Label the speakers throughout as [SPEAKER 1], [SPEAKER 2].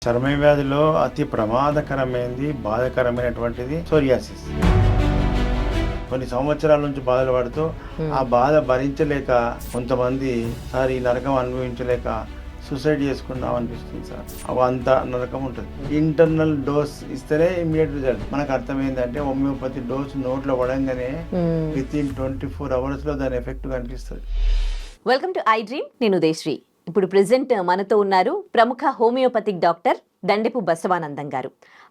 [SPEAKER 1] చర్మ వ్యాధిలో అతి ప్రమాదకరమైనది, బాధాకరమైనటువంటిది సోరియాసిస్. కొన్ని సంవత్సరాల నుంచి బాధలు పడుతూ ఆ బాధ భరించలేక కొంతమంది సార్ ఈ నరకం అనుభవించలేక సూసైడ్ చేసుకుందాం అనిపిస్తుంది సార్. అవి అంత నరకం ఉంటుంది. ఇంటర్నల్ డోస్ ఇస్తేనే ఇమీడియట్ రిజల్ట్. మనకు అర్థమైందంటే హోమియోపతి డోస్ నోట్లో పడంగానే విత్ ఇన్ 24 hours లో దాని ఎఫెక్ట్ కనిపిస్తుంది.
[SPEAKER 2] Welcome to I dream. నేను ఉదయశ్రీ. ఇప్పుడు ప్రెసెంట్ మనతో ఉన్నారు ప్రముఖ హోమియోపతిక్ డాక్టర్ దండెపు బసవానందం గారు.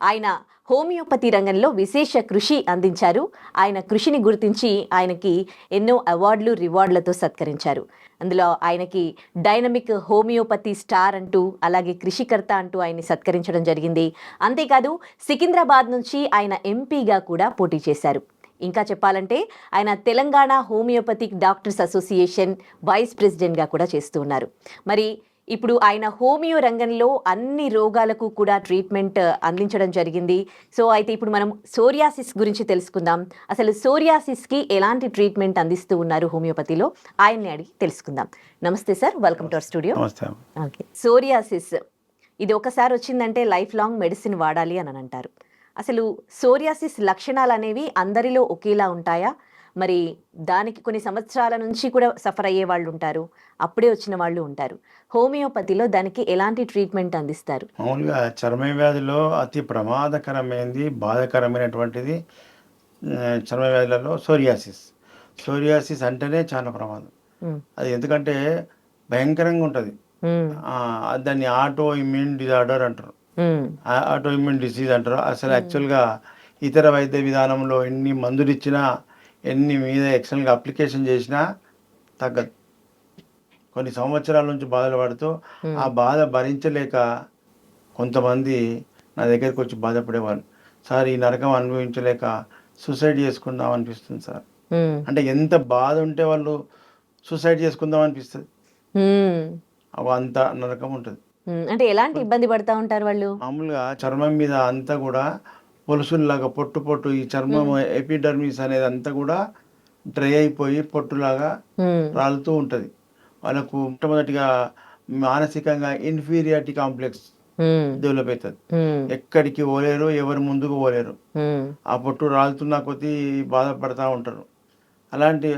[SPEAKER 2] ఆయన హోమియోపతి రంగంలో విశేష కృషి అందించారు. ఆయన కృషిని గుర్తించి ఆయనకి ఎన్నో అవార్డులు, రివార్డులతో సత్కరించారు. అందులో ఆయనకి డైనమిక్ హోమియోపతి స్టార్ అంటూ, అలాగే కృషికర్త అంటూ ఆయన్ని సత్కరించడం జరిగింది. అంతేకాదు సికింద్రాబాద్ నుంచి ఆయన ఎంపీగా కూడా పోటీ చేశారు. ఇంకా చెప్పాలంటే ఆయన Telangana homeopathic doctors association vice ప్రెసిడెంట్గా కూడా చేస్తూ ఉన్నారు. మరి ఇప్పుడు ఆయన హోమియో రంగంలో అన్ని రోగాలకు కూడా ట్రీట్మెంట్ అందించడం జరిగింది. సో అయితే ఇప్పుడు మనం సోరియాసిస్ గురించి తెలుసుకుందాం. అసలు సోరియాసిస్కి ఎలాంటి ట్రీట్మెంట్ అందిస్తూ ఉన్నారు హోమియోపతిలో, ఆయన్ని అడిగి తెలుసుకుందాం. నమస్తే sir, welcome to our studio. Okay, psoriasis ఇది ఒకసారి వచ్చిందంటే లైఫ్ లాంగ్ మెడిసిన్ వాడాలి అని అంటారు. అసలు సోరియాసిస్ లక్షణాలు అనేవి అందరిలో ఒకేలా ఉంటాయా? మరి దానికి కొన్ని సంవత్సరాల నుంచి కూడా సఫర్ అయ్యే వాళ్ళు ఉంటారు, అప్పుడే వచ్చిన వాళ్ళు ఉంటారు. హోమియోపతిలో దానికి ఎలాంటి ట్రీట్మెంట్ అందిస్తారు?
[SPEAKER 1] మామూలుగా చర్మ వ్యాధిలో అతి ప్రమాదకరమైనది, బాధాకరమైనటువంటిది చర్మ వ్యాధులలో సోరియాసిస్. సోరియాసిస్ అంటేనే చాలా ప్రమాదం. అది ఎందుకంటే భయంకరంగా ఉంటుంది. దాన్ని ఆటో ఇమ్యూన్ డిజార్డర్ అంటారు, ఆటో ఇమ్యూన్ డిసీజ్ అంటారు. అసలు యాక్చువల్గా ఇతర వైద్య విధానంలో ఎన్ని మందులు ఇచ్చినా, ఎన్ని మీద ఎక్స్టర్నల్గా అప్లికేషన్ చేసినా తగ్గదు. కొన్ని సంవత్సరాల నుంచి బాధలు పడుతూ ఆ బాధ భరించలేక కొంతమంది నా దగ్గరికి వచ్చి బాధపడేవాళ్ళు. సార్ ఈ నరకం అనుభవించలేక సూసైడ్ చేసుకుందాం అనిపిస్తుంది సార్. అంటే ఎంత బాధ ఉంటే వాళ్ళు సూసైడ్ చేసుకుందాం అనిపిస్తుంది. అవి అంత నరకం ఉంటుంది.
[SPEAKER 2] అంటే ఎలాంటి ఇబ్బంది పడతా ఉంటారు వాళ్ళు?
[SPEAKER 1] మామూలుగా చర్మం మీద అంతా కూడా పొలుసుల్లాగా పొట్టు పొట్టు, ఈ చర్మం ఎపిడర్మిస్ అనేది అంతా కూడా డ్రై అయిపోయి పొట్టులాగా రాలుతూ ఉంటుంది. వాళ్ళకు మొట్టమొదటిగా మానసికంగా ఇన్ఫీరియారిటీ కాంప్లెక్స్ డెవలప్ అవుతుంది. ఎక్కడికి పోలేరు, ఎవరు ముందుకు పోలేరు. ఆ పొట్టు రాలుతున్న కొద్దీ బాధపడతా ఉంటారు. అలాంటి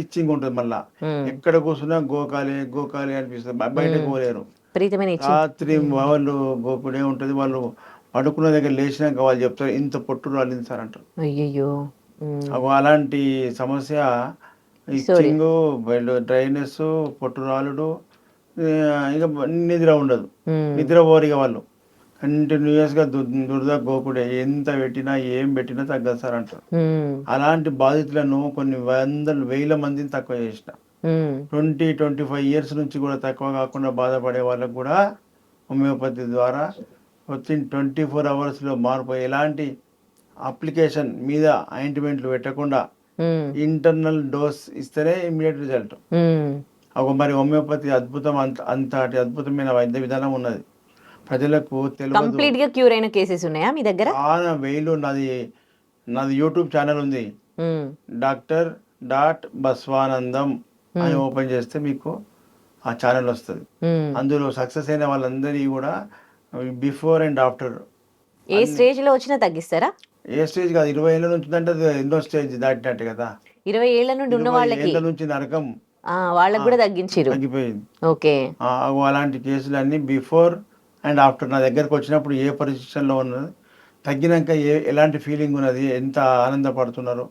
[SPEAKER 1] ఇచ్చింగ్ ఉంటుంది. మళ్ళా ఎక్కడ కూర్చున్నా గోకాలి గోకాలి అనిపిస్తుంది, బయటకు పోలేరు. రాత్రి వాళ్ళు గోకుడే ఉంటుంది. వాళ్ళు పడుకున్న దగ్గర లేచినాక వాళ్ళు చెప్తారు ఇంత పొట్టు రాలింది సార్ అంటారు.
[SPEAKER 2] అయ్యో,
[SPEAKER 1] అలాంటి సమస్య ఇచ్చింగ్, డ్రైనెస్, పొట్టు రాలుడు, ఇక నిద్ర ఉండదు, నిద్ర పోరిగా వాళ్ళు కంటిన్యూస్గా దురద గోకుడే, ఎంత పెట్టినా ఏం పెట్టినా తగ్గదు సార్ అంటారు. అలాంటి బాధితులను కొన్ని వేల మందిని తక్కువ చేసిన 20-25 years నుంచి కూడా తక్కువ కాకుండా బాధపడే వాళ్ళకు కూడా హోమియోపతి ద్వారా వితిన్ 24 hours మార్పు. ఎలాంటి అప్లికేషన్ మీద ఆయింట్మెంట్లు పెట్టకుండా ఇంటర్నల్ డోస్ ఇస్తేనే ఇమీడియట్ రిజల్ట్. మరి హోమియోపతి అద్భుతం, అంతటి అద్భుతమైన వైద్య విధానం ఉన్నది. ప్రజలకు
[SPEAKER 2] కంప్లీట్ గా క్యూర్ అయిన కేసెస్ ఉన్నాయా మీ దగ్గర?
[SPEAKER 1] చాలా వేలు. నాది యూట్యూబ్ ఛానల్ ఉంది, డాక్టర్ బసవానందం అని ఓపెన్ చేస్తే మీకు ఆ ఛానల్ వస్తుంది. అందులో సక్సెస్ అయిన వాళ్ళందరినీ కూడా before and after
[SPEAKER 2] A stage లో వచ్చినా తగ్గిస్తారా?
[SPEAKER 1] ఏ స్టేజ్ కాదు, 20 ఏళ్ళ నుంచి అంటే ఎన్నో స్టేజ్ దాటినట్టు కదా.
[SPEAKER 2] 20 ఏళ్ల నుండి ఉన్న వాళ్ళకి
[SPEAKER 1] నుంచి నరకం
[SPEAKER 2] వాళ్ళకి కూడా
[SPEAKER 1] తగ్గిపోయింది.
[SPEAKER 2] ఓకే,
[SPEAKER 1] అలాంటి కేసులన్నీ బిఫోర్ అండ్ ఆఫ్టర్ నా దగ్గరకు వచ్చినప్పుడు ఏ పొజిషన్లో ఉన్నది, తగ్గినాక ఎలాంటి ఫీలింగ్ ఉన్నది, ఎంత ఆనందపడుతున్నారు.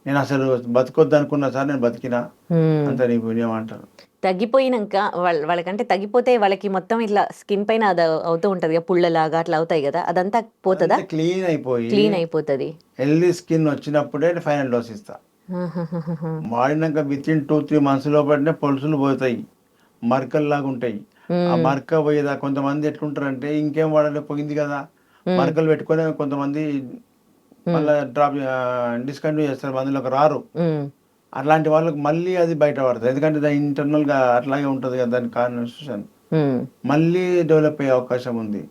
[SPEAKER 1] నేను అసలు బతకొద్దు అనుకున్నా సార్, నేను బతికినా అంత నీ పుణ్యం అంటారు.
[SPEAKER 2] తగ్గిపోయినాక వాళ్ళకంటే తగ్గిపోతే వాళ్ళకి మొత్తం ఇట్లా స్కిన్ పైన అది అవుతూ ఉంటది, పుళ్ళలాగా అట్లా అవుతాయి కదా, అదంతా పోతుందా? క్లీన్ అయిపోతుంది.
[SPEAKER 1] హెల్దీ స్కిన్ వచ్చినప్పుడే ఫైనల్ డోస్ ఇస్తా. వాడినాక వితిన్ 2-3 months లోపలనే పొలుసులు పోతాయి, మరకల్లాగా ఉంటాయి. ఆ మరక పోయేదా కొంతమంది ఎట్లుంటారంటే ఇంకేం వాడాలి, పోయింది కదా మరకలు పెట్టుకొని కొంతమంది మళ్ళీ డిస్కంటిన్యూ చేస్తారు, మందులోకి రారు. అలాంటి వాళ్ళకి మళ్ళీ అది బయట పడుతుంది. ఎందుకంటే దాని ఇంటర్నల్ గా అట్లాగే ఉంటది కదా, దాని కాన్స్టిట్యూషన్ మళ్ళీ డెవలప్ అయ్యే అవకాశం ఉంది.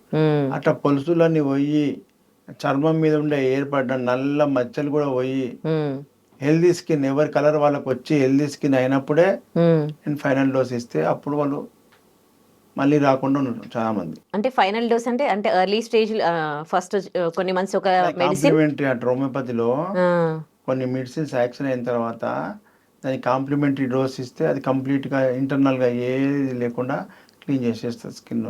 [SPEAKER 1] అట్లా పొలుసులన్నీ పోయి చర్మం మీద ఉండే ఏర్పడ్డ నల్ల మచ్చలు కూడా పోయి హెల్దీ స్కిన్, ఎవరి కలర్ వాళ్ళకి వచ్చి హెల్దీ స్కిన్ అయినప్పుడే నేను ఫైనల్ డోస్ ఇస్తే అప్పుడు వాళ్ళు మళ్ళీ రాకుండా ఉన్నారు చాలామంది.
[SPEAKER 2] అంటే ఫైనల్ డోస్ అంటే అంటే ఎర్లీ స్టేజ్ ఫస్ట్ కొన్ని మంత్స్ ఒక మెడిసిన్.
[SPEAKER 1] కాంప్లిమెంటరీ అంటారు హోమియోపతిలో. కొన్ని మెడిసిన్స్ యాక్షన్ అయిన తర్వాత దానికి కాంప్లిమెంటరీ డోస్ ఇస్తే అది కంప్లీట్గా ఇంటర్నల్గా ఏది లేకుండా క్లీన్ చేసేస్తుంది స్కిన్.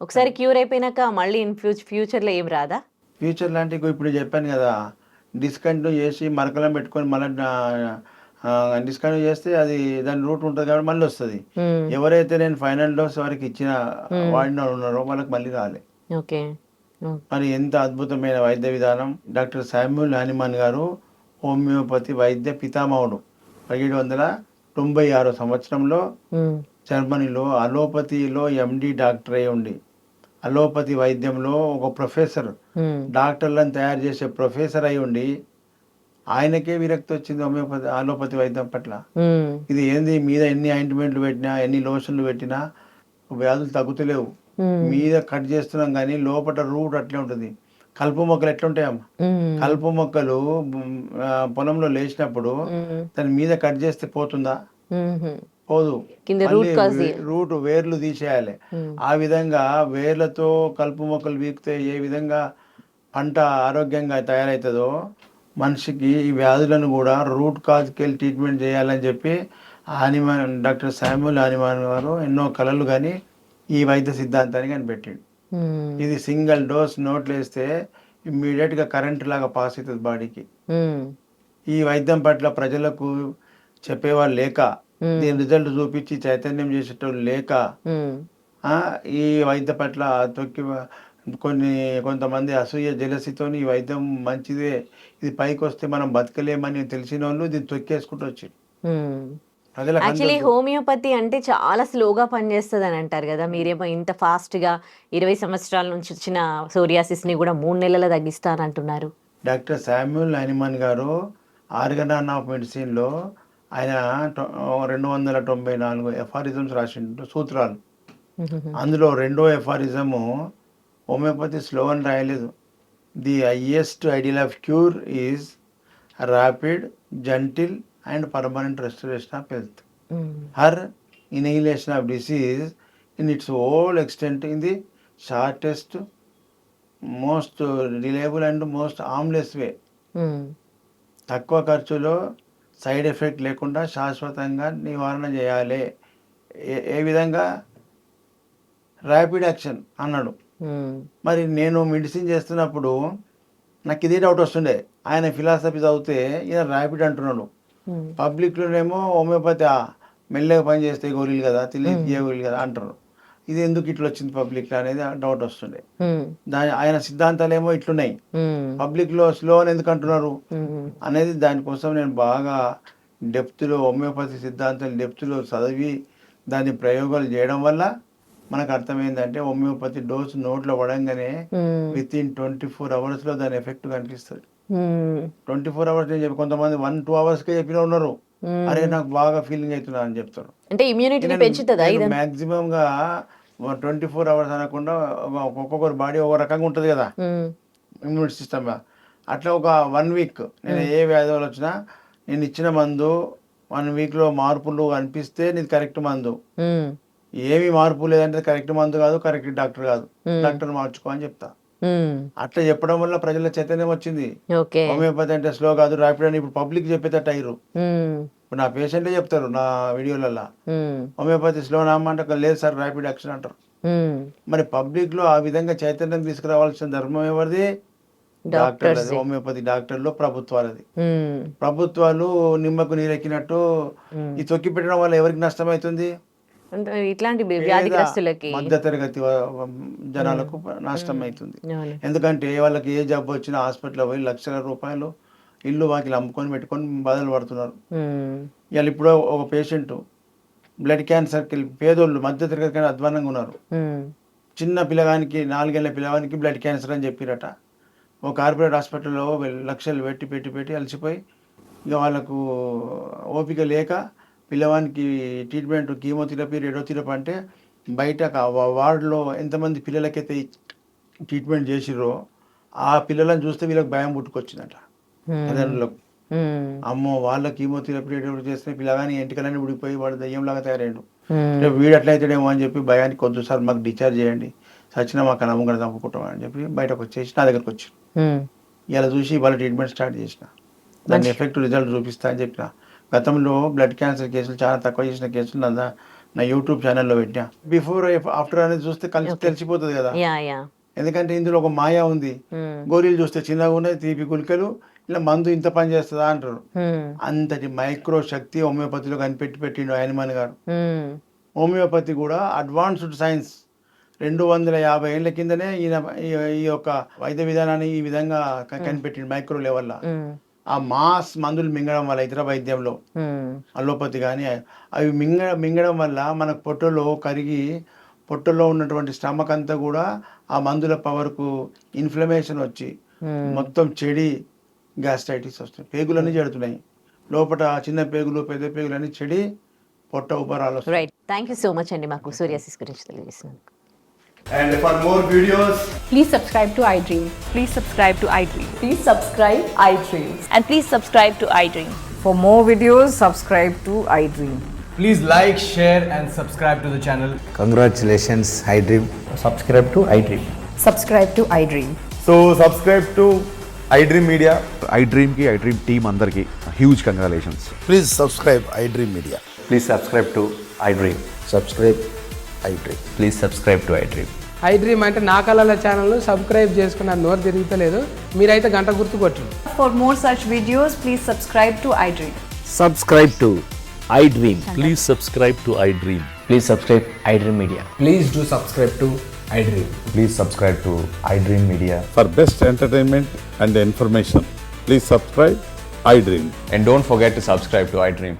[SPEAKER 2] ఒకసారి క్యూర్ అయిపోయినాక మళ్ళీ ఇన్ ఫ్యూచర్లో ఏం రాదా?
[SPEAKER 1] ఫ్యూచర్ లాంటి ఇప్పుడు చెప్పాను కదా, డిస్కంటిన్యూ చేసి మరకలం పెట్టుకొని మళ్ళీ డిస్కంటిన్యూ చేస్తే అది దాని రూట్ ఉంటుంది కాబట్టి మళ్ళీ వస్తుంది. ఎవరైతే నేను ఫైనల్ డోస్ వరకు ఇచ్చిన వాడిన ఉన్నారో వాళ్ళకి మళ్ళీ రాలే.
[SPEAKER 2] ఓకే.
[SPEAKER 1] మరి ఎంత అద్భుతమైన వైద్య విధానం. డాక్టర్ శామ్యూల్ హానిమన్ గారు హోమియోపతి వైద్య పితామహుడు. 1796 సంవత్సరంలో జర్మనీలో అలోపతిలో ఎండి డాక్టర్ అయి ఉండి, అలోపతి వైద్యంలో ఒక ప్రొఫెసర్, డాక్టర్లను తయారు చేసే ప్రొఫెసర్ అయి ఉండి ఆయనకే విరక్తి వచ్చింది హోమియోపతి అలోపతి వైద్యం పట్ల. ఇది ఏంది, మీద ఎన్ని ఆయింట్మెంట్లు పెట్టినా ఎన్ని లోషన్లు పెట్టినా వ్యాధులు తగ్గుతలేవు. మీద కట్ చేస్తున్నాం కానీ లోపల రూట్ అట్లే ఉంటుంది. కలుపు మొక్కలు ఎట్లుంటాయమ్మా, కలుపు మొక్కలు పొలంలో లేచినప్పుడు దాని మీద కట్ చేస్తే పోతుందా? పోదు. రూట్ వేర్లు తీసేయాలి. ఆ విధంగా వేర్లతో కలుపు మొక్కలు వీకితే ఏ విధంగా పంట ఆరోగ్యంగా తయారవుతుందో మనిషికి ఈ వ్యాధులను కూడా రూట్ కాజ్కి వెళ్ళి ట్రీట్మెంట్ చేయాలని చెప్పి డాక్టర్ శామ్యూల్ హానిమన్ గారు ఎన్నో కళలు కానీ ఈ వైద్య సిద్ధాంతాన్ని కనిపెట్టాడు. ఇది సింగిల్ డోస్ నోట్లు వేస్తే ఇమ్మీడియట్గా కరెంట్ లాగా పాస్ అవుతుంది బాడీకి. ఈ వైద్యం పట్ల ప్రజలకు చెప్పేవాళ్ళు లేక, దీని రిజల్ట్ చూపించి చైతన్యం చేసేటోళ్ళు లేక ఈ వైద్య పట్ల కొంతమంది అసూయ జలసితో ఈ వైద్యం మంచిదే, ఇది పైకి వస్తే మనం బతకలేమని తెలిసిన వాళ్ళు దీన్ని తొక్కేసుకుంటూ వచ్చి
[SPEAKER 2] యాక్చువల్లీ హోమియోపతి అంటే చాలా స్లోగా పనిచేస్తుంది అని అంటారు కదా, మీరేమో ఇంత ఫాస్ట్గా 20 సంవత్సరాల నుంచి వచ్చిన సోరియాసిస్ని కూడా 3 నెలలు తగ్గిస్తానంటున్నారు.
[SPEAKER 1] డాక్టర్ శామ్యూల్ హానిమన్ గారు ఆర్గనాన్ ఆఫ్ మెడిసిన్లో ఆయన 294 ఎఫారిజమ్స్ రాసిండు, సూత్రాలు. అందులో రెండో ఎఫారిజము హోమియోపతి స్లో అని రాయలేదు. The highest ideal of cure is rapid, gentle and permanent restoration of health. Her annihilation of disease in its whole extent in the shortest, most reliable and most harmless way. తక్కువ ఖర్చులో side effect లేకుండా శాశ్వతంగా నివారణ చేయాలి. ఏ విధంగా? Rapid action అన్నాడు. మరి నేను మెడిసిన్ చేస్తున్నప్పుడు నాకు ఇదే డౌట్ వస్తుండే, ఆయన ఫిలాసఫీ చదివితే ఈయన ర్యాపిడ్ అంటున్నాడు. పబ్లిక్లోనేమో హోమియోపతి మెల్లగా పని చేస్తే గోళీలు కదా, తెలియ గోళీలు కదా అంటారు. ఇది ఎందుకు ఇట్లా వచ్చింది పబ్లిక్లో అనేది డౌట్ వస్తుండే. ఆయన సిద్ధాంతాలు ఏమో ఇట్లున్నాయి, పబ్లిక్లో స్లో అని ఎందుకు అంటున్నారు అనేది దానికోసం నేను బాగా డెప్త్లో హోమియోపతి సిద్ధాంతాలు డెప్త్లో చదివి దాని ప్రయోగాలు చేయడం వల్ల మనకు అర్థమైందంటే హోమియోపతి డోసు నోట్లో పడంగానే విత్ ఇన్ 24 అవర్స్లో దాని ఎఫెక్ట్ కనిపిస్తుంది. 24 అవర్స్ నేను చెప్పి కొంతమంది 1-2 అవర్స్కే చెప్పిన ఉన్నారు, అరే నాకు బాగా ఫీలింగ్ అవుతున్నా అని చెప్తారు.
[SPEAKER 2] అంటే ఇమ్యూనిటీ పెంచుతుందా?
[SPEAKER 1] మ్యాక్సిమంగా 24 అవర్స్ అనకుండా ఒక్కొక్కరు బాడీ ఒక రకంగా ఉంటుంది కదా ఇమ్యూనిటీ సిస్టమ్. అట్లా ఒక 1 వీక్ నేను ఏ వ్యాధులు వచ్చినా నేను ఇచ్చిన మందు 1 వీక్లో మార్పులు అనిపిస్తే నీది కరెక్ట్ మందు, ఏమి మార్పు లేదంటే కరెక్ట్ మందు కాదు, కరెక్ట్ డాక్టర్ కాదు, డాక్టర్ మార్చుకో అని చెప్తా. అట్లా చెప్పడం వల్ల ప్రజల చైతన్యం వచ్చింది. హోమియోపతి అంటే స్లో కాదు, ర్యాపిడ్ అని ఇప్పుడు పబ్లిక్ చెప్పేటట్టు అయ్యారు. ఇప్పుడు నా పేషెంట్లే చెప్తారు నా వీడియోలలో, హోమియోపతి స్లో నామంటే లేదు సార్ ర్యాపిడ్ యాక్షన్ అంటారు. మరి పబ్లిక్ లో ఆ విధంగా చైతన్యం తీసుకురావాల్సిన ధర్మం ఎవరిది? డాక్టర్లది. హోమియోపతి డాక్టర్లు ప్రభుత్వాలది. ప్రభుత్వాలు నిమ్మకు నీరెక్కినట్టు ఈ తొక్కి పెట్టడం వల్ల ఎవరికి నష్టం అవుతుంది?
[SPEAKER 2] ఇట్లాంటి వ్యాధిగ్రస్తులకి,
[SPEAKER 1] మధ్యతరగతి జనాలకు నష్టం అవుతుంది. ఎందుకంటే వాళ్ళకి ఏ జబ్బు వచ్చినా హాస్పిటల్ పోయి లక్షల రూపాయలు ఇల్లు వాకిలు అమ్ముకొని పెట్టుకొని బాధలు పడుతున్నారు. ఇవాళ ఇప్పుడు ఒక పేషెంట్ బ్లడ్ క్యాన్సర్కి పేదోళ్ళు మధ్యతరగతి కానీ అధ్వానంగా ఉన్నారు. చిన్న పిల్లగానికి 4 ఏళ్ల పిల్లగానికి బ్లడ్ క్యాన్సర్ అని చెప్పిరట. ఒక కార్పొరేట్ హాస్పిటల్లో లక్షలు పెట్టి అలసిపోయి ఇక వాళ్ళకు ఓపిక లేక పిల్లవానికి ట్రీట్మెంట్ కీమోథెరపీ రేడియోథెరపీ అంటే బయట వార్డులో ఎంతమంది పిల్లలకైతే ట్రీట్మెంట్ చేసిరో ఆ పిల్లలను చూస్తే వీళ్ళకి భయం పుట్టుకొచ్చిందట తల్లిదండ్రులకు. అమ్మో వాళ్ళ కీమోథెరపీ రేడియోథెరపీ చేస్తే పిల్లగాని ఎంటికలన్నీ ఉడిపోయి వాడు దయ్యంలాగా తయారయ్యాడు. రేపు వీడు ఎట్లయితేనేమో అని చెప్పి భయానికి కొద్దిసార్లు మాకు డిశ్చార్జ్ చేయండి, సచిన మాకు నమ్మకం చంపుకుంటాం అని చెప్పి బయటకు వచ్చేసి నా దగ్గరకు వచ్చి ఇలా చూసి వాళ్ళ ట్రీట్మెంట్ స్టార్ట్ చేసిన. దాని ఎఫెక్ట్ రిజల్ట్ చూపిస్తా అని చెప్పిన. గతంలో బ్లడ్ క్యాన్సర్ కేసులు చాలా తక్కువ చేసిన కేసులు నా యూట్యూబ్ ఛానల్లో పెట్టినా. బిఫోర్ ఆఫ్టర్ అనేది చూస్తే తెలిసిపోతుంది కదా, ఎందుకంటే ఇందులో ఒక మాయా ఉంది. గోళీలు చూస్తే చిన్నగా ఉన్నాయి, తీపి గుళికలు, ఇలా మందు ఇంత పని చేస్తుందా అంటారు. అంతటి మైక్రో శక్తి హోమియోపతిలో పెట్టిండు హనుమాన్ గారు. హోమియోపతి కూడా అడ్వాన్స్డ్ సైన్స్. 250 ఏళ్ల కిందనే ఈ యొక్క వైద్య విధానాన్ని ఈ విధంగా కనిపెట్టిండు మైక్రో లెవెల్లో. ఆ మాస్ మందులు మింగడం వల్ల ఇతర వైద్యంలో అలోపతి కానీ అవి మింగడం వల్ల మనకు పొట్టలో కరిగి పొట్టలో ఉన్నటువంటి స్టమక్ అంతా కూడా ఆ మందుల పవర్కు ఇన్ఫ్లమేషన్ వచ్చి మొత్తం చెడి గ్యాస్ట్రైటిస్ వస్తుంది. పేగులన్నీ చెడుతున్నాయి, లోపల చిన్న పేగులు పెద్ద పేగులన్నీ చెడి పొట్ట ఉబ్బరాలు.
[SPEAKER 2] Right, thank you so much అండి మాకు సోరియాసిస్ గురించి తెలియజేసినందుకు.
[SPEAKER 1] And for more videos,
[SPEAKER 3] please subscribe to iDream.
[SPEAKER 4] Please subscribe to iDream.
[SPEAKER 3] Please subscribe iDream.
[SPEAKER 4] And please subscribe to iDream.
[SPEAKER 3] For more videos, subscribe to iDream.
[SPEAKER 5] Please like, share and subscribe to the channel.
[SPEAKER 6] Congratulations, iDream.
[SPEAKER 7] Subscribe to iDream.
[SPEAKER 3] Subscribe to iDream.
[SPEAKER 7] So subscribe to iDream Media.
[SPEAKER 8] iDream ki iDream team andarki huge congratulations.
[SPEAKER 6] Please subscribe iDream Media.
[SPEAKER 7] Please subscribe to iDream.
[SPEAKER 6] Subscribe iDream.
[SPEAKER 7] Please subscribe to iDream.
[SPEAKER 9] iDream అంటే నా కళల channel subscribe చేసుకున్న నోరు తిరుగుతలేదు, మీరైతే గంట గుర్తు కొట్టండి.
[SPEAKER 3] For more such videos, please subscribe to iDream.
[SPEAKER 10] Subscribe to iDream.
[SPEAKER 11] Please subscribe to iDream.
[SPEAKER 7] Please subscribe iDream Media.
[SPEAKER 5] Please do subscribe to iDream.
[SPEAKER 7] Please subscribe to iDream Media.
[SPEAKER 8] For best entertainment and information, please subscribe iDream.
[SPEAKER 7] And don't forget to subscribe to iDream.